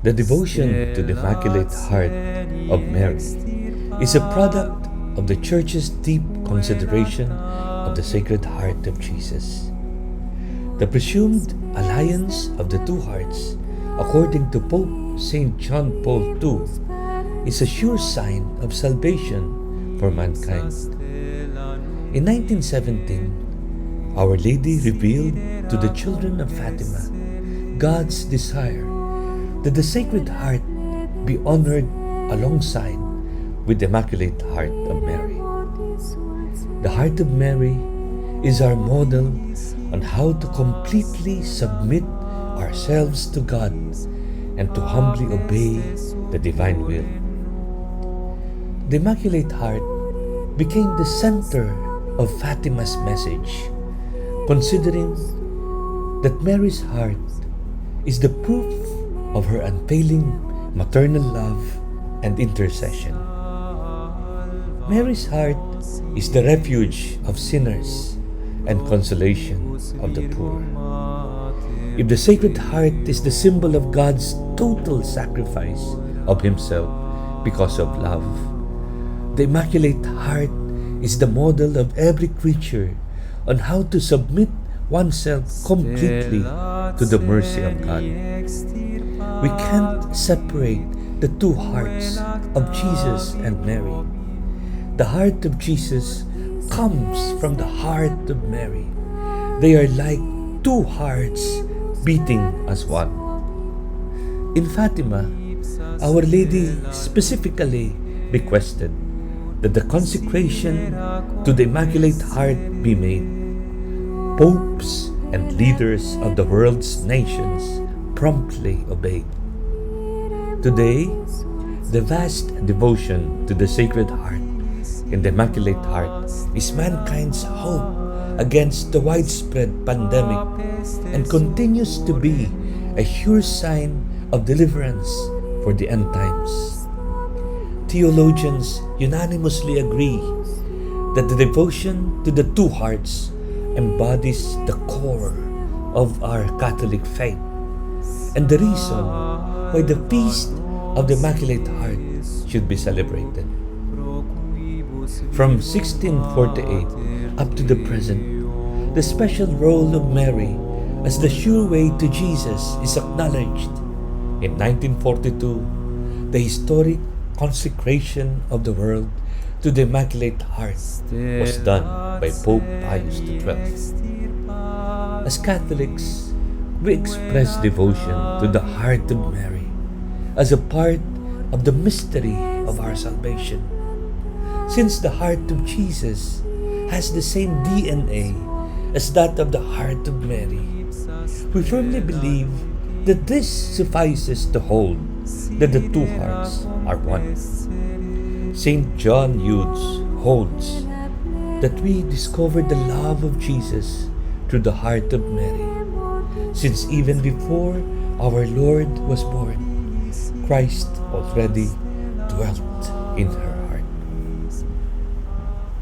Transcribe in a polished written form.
The devotion to the Immaculate Heart of Mary is a product of the Church's deep consideration of the Sacred Heart of Jesus. The presumed alliance of the two hearts, according to Pope St. John Paul II, is a sure sign of salvation for mankind. In 1917, Our Lady revealed to the children of Fatima God's desire that the Sacred Heart be honored alongside with the Immaculate Heart of Mary. The Heart of Mary is our model on how to completely submit ourselves to God and to humbly obey the divine will. The Immaculate Heart became the center of Fatima's message, considering that Mary's heart is the proof of her unfailing maternal love and intercession. Mary's heart is the refuge of sinners and consolation of the poor. If the Sacred Heart is the symbol of God's total sacrifice of Himself because of love, the Immaculate Heart is the model of every creature on how to submit oneself completely to the mercy of God. We can't separate the two hearts of Jesus and Mary. The heart of Jesus comes from the heart of Mary. They are like two hearts beating as one. In Fatima, Our Lady specifically requested that the consecration to the Immaculate Heart be made. Popes and leaders of the world's nations promptly obeyed. Today, the vast devotion to the Sacred Heart in the Immaculate Heart is mankind's hope against the widespread pandemic and continues to be a sure sign of deliverance for the end times. Theologians unanimously agree that the devotion to the two hearts embodies the core of our Catholic faith and the reason why the Feast of the Immaculate Heart should be celebrated. From 1648 up to the present, the special role of Mary as the sure way to Jesus is acknowledged. In 1942, the historic consecration of the world to the Immaculate Heart was done by Pope Pius XII. As Catholics, we express devotion to the Heart of Mary as a part of the mystery of our salvation. Since the heart of Jesus has the same DNA as that of the heart of Mary, we firmly believe that this suffices to hold that the two hearts are one. St. John Eudes holds that we discover the love of Jesus through the heart of Mary, since even before our Lord was born, Christ already dwelt in her.